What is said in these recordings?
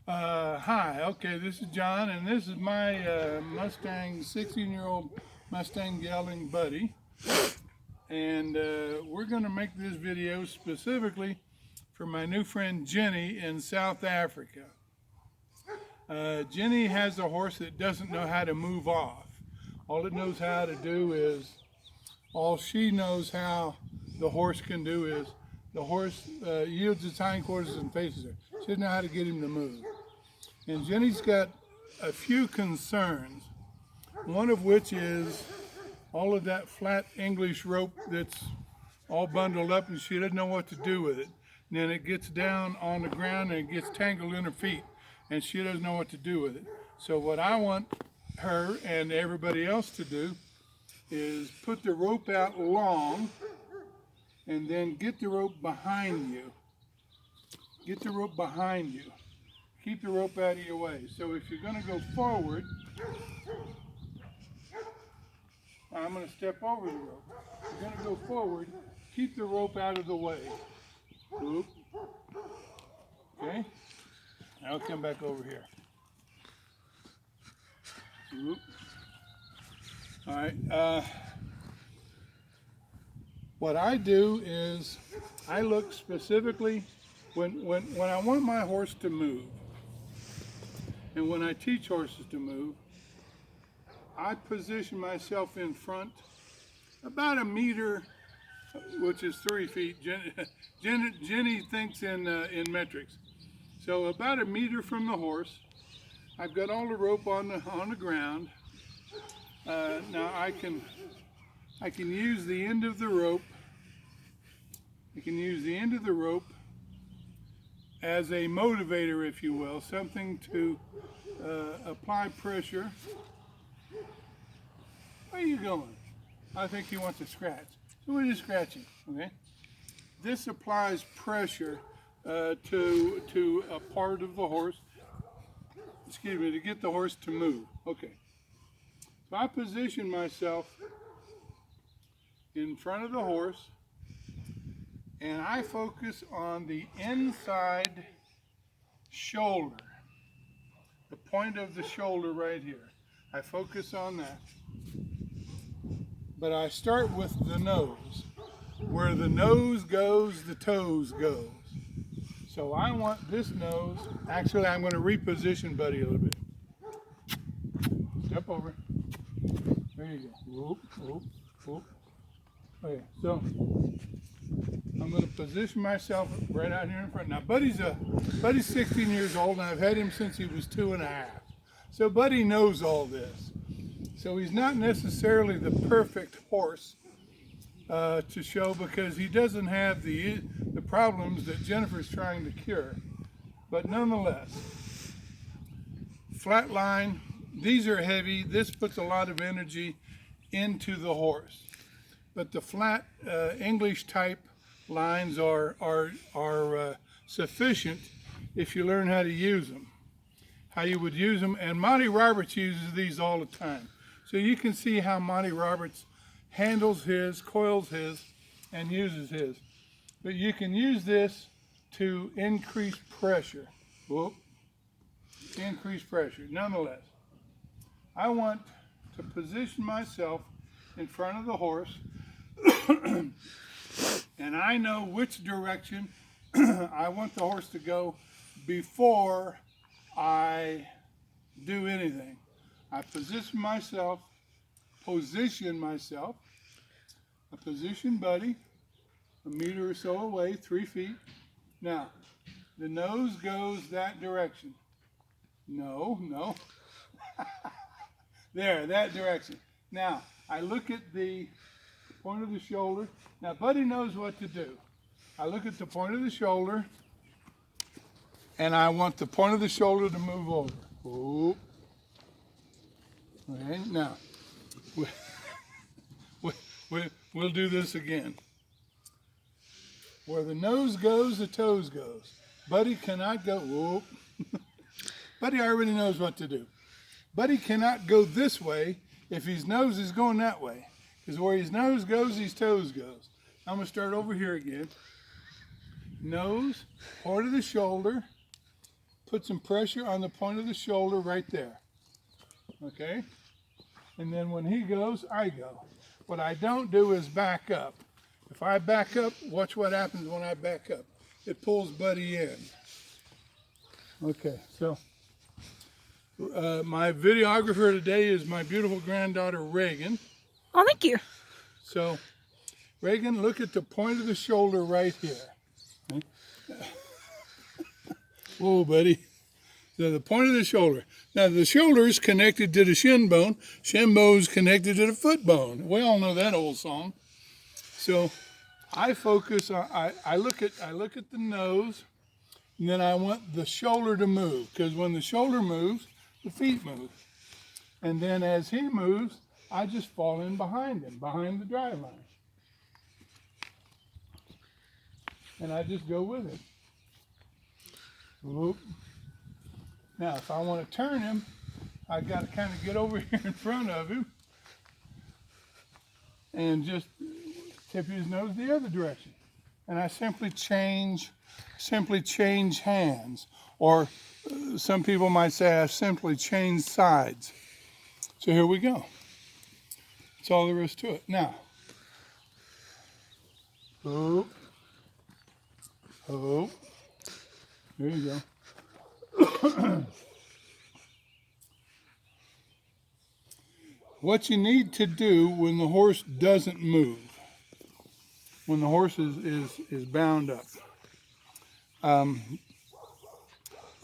Hi, okay, this is John, and this is my Mustang, 16-year-old Mustang gelding buddy. And we're going to make this video specifically for my new friend Jenny in South Africa. Jenny has a horse that doesn't know how to move off. All it knows how to do is, all she knows how the horse can do is, the horse yields its hindquarters and faces her. She doesn't know how to get him to move. And Jenny's got a few concerns, one of which is all of that flat English rope that's all bundled up and she doesn't know what to do with it. And then it gets down on the ground and it gets tangled in her feet and she doesn't know what to do with it. So what I want her and everybody else to do is put the rope out long and then get the rope behind you. Get the rope behind you. Keep the rope out of your way. So if you're going to go forward, I'm going to step over the rope. If you're going to go forward, keep the rope out of the way. Whoop. Okay? Now I'll come back over here. Whoop. All right. What I do is I look specifically when I want my horse to move. And when I teach horses to move, I position myself in front about a meter, which is 3 feet. Jenny thinks in metrics. So about a meter from the horse. I've got all the rope on the ground. Now I can use the end of the rope. I can use the end of the rope as a motivator, if you will, something to apply pressure. Where are you going? I think you want to scratch. So we're just scratching, okay? This applies pressure to a part of the horse, excuse me, to get the horse to move. Okay. So I position myself in front of the horse and I focus on the inside shoulder, the point of the shoulder right here. I focus on that. But I start with the nose. Where the nose goes, the toes goes. So I want this nose, actually I'm going to reposition Buddy a little bit. Step over. There you go. Whoop, whoop, whoop. Okay, so I'm going to position myself right out here in front. Now Buddy's 16 years old and I've had him since he was 2.5. So Buddy knows all this. So he's not necessarily the perfect horse to show because he doesn't have the problems that Jennifer's trying to cure. But nonetheless, flat line, these are heavy. This puts a lot of energy into the horse. But the flat English type lines are sufficient if you learn how to use them. How you would use them, and Monty Roberts uses these all the time. So you can see how Monty Roberts handles his, coils his, and uses his. But you can use this to increase pressure. Whoop. Increase pressure. Nonetheless, I want to position myself in front of the horse and I know which direction I want the horse to go before I do anything. I position myself, I position Buddy a meter or so away, 3 feet. Now, the nose goes that direction. No. There, that direction. Now, I look at the point of the shoulder. Now, Buddy knows what to do. I look at the point of the shoulder, and I want the point of the shoulder to move over. Whoop. Okay, now, we'll do this again. Where the nose goes, the toes goes. Buddy cannot go, whoop. Buddy already knows what to do. Buddy cannot go this way if his nose is going that way. Because where his nose goes, his toes goes. I'm going to start over here again. Nose, point of the shoulder, put some pressure on the point of the shoulder right there. Okay? And then when he goes, I go. What I don't do is back up. If I back up, watch what happens when I back up. It pulls Buddy in. Okay, so my videographer today is my beautiful granddaughter, Reagan. Oh, thank you. So, Reagan, look at the point of the shoulder right here. Whoa, buddy. So the point of the shoulder. Now, the shoulder is connected to the shin bone. Shin bone is connected to the foot bone. We all know that old song. So, I focus on, I look at the nose, and then I want the shoulder to move, because when the shoulder moves, the feet move. And then as he moves, I just fall in behind him, behind the drive line. And I just go with it. Whoop. Now, if I want to turn him, I got to kind of get over here in front of him and just tip his nose the other direction. And I simply change hands. Or some people might say I simply change sides. So here we go. That's all there is to it. Now, hoop, hoop. There you go. What you need to do when the horse doesn't move, when the horse is bound up. A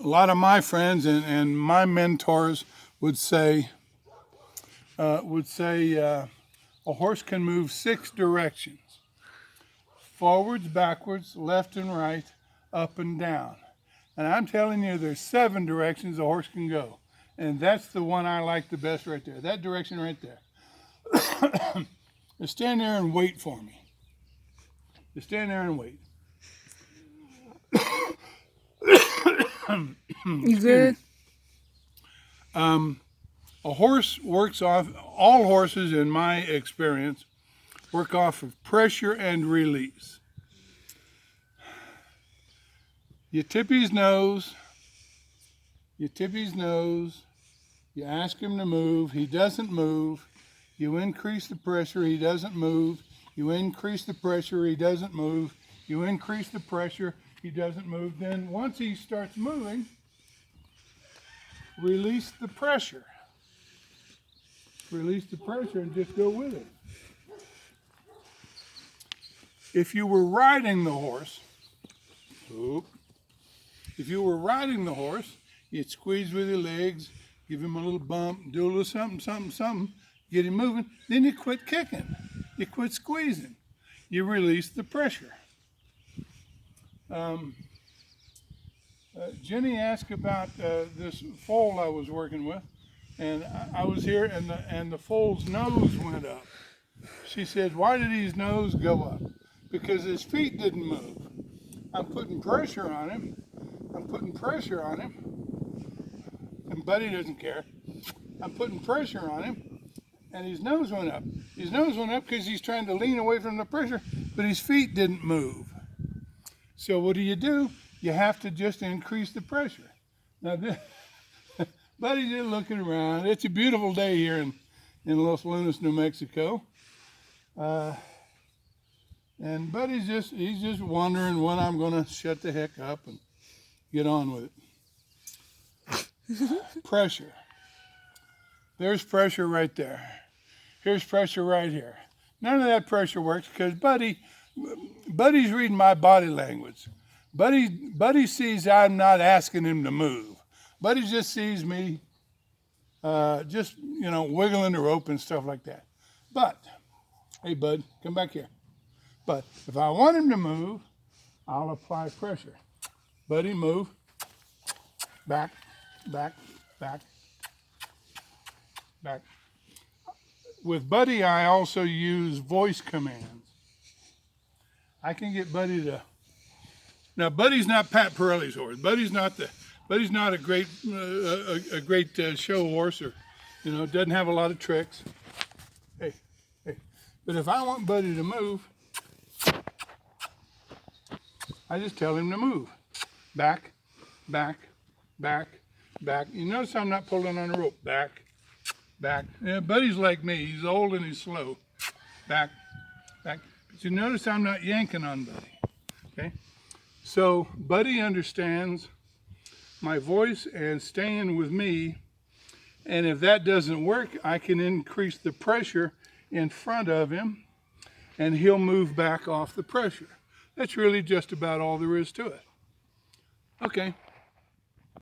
lot of my friends and my mentors would say a horse can move 6 directions: forwards, backwards, left and right, up and down. And I'm telling you, there's 7 directions a horse can go. And that's the one I like the best right there. That direction right there. Just stand there and wait for me. Just stand there and wait. You good? A horse works off, all horses in my experience, work off of pressure and release. You tip his nose, you ask him to move, he doesn't move, you increase the pressure, he doesn't move, you increase the pressure, he doesn't move, you increase the pressure, he doesn't move. Then once he starts moving, release the pressure. Release the pressure and just go with it. If you were riding the horse, you'd squeeze with your legs, give him a little bump, do a little something, get him moving. Then you quit kicking. You quit squeezing. You release the pressure. Jenny asked about this foal I was working with, and I was here, and the foal's nose went up. She said, "Why did his nose go up?" Because his feet didn't move. I'm putting pressure on him, and Buddy doesn't care. I'm putting pressure on him, and his nose went up. His nose went up because he's trying to lean away from the pressure, but his feet didn't move. So what do? You have to just increase the pressure. Now, Buddy's just looking around. It's a beautiful day here in Los Lunas, New Mexico. And Buddy's he's just wondering when I'm going to shut the heck up and get on with it. Pressure. There's pressure right there. Here's pressure right here. None of that pressure works because Buddy's reading my body language. Buddy sees I'm not asking him to move. Buddy just sees me wiggling the rope and stuff like that. But, hey, Bud, come back here. But if I want him to move, I'll apply pressure. Buddy, move. Back, back, back, back. With Buddy, I also use voice commands. I can get Buddy to... Now, Buddy's not Pat Pirelli's horse. Buddy's not a great show horse, or doesn't have a lot of tricks. Hey. But if I want Buddy to move, I just tell him to move. Back, back, back, back. You notice I'm not pulling on the rope. Back, back. Yeah, Buddy's like me. He's old and he's slow. Back, back. But you notice I'm not yanking on Buddy. Okay? So Buddy understands my voice and staying with me. And if that doesn't work, I can increase the pressure in front of him and he'll move back off the pressure. That's really just about all there is to it. Okay.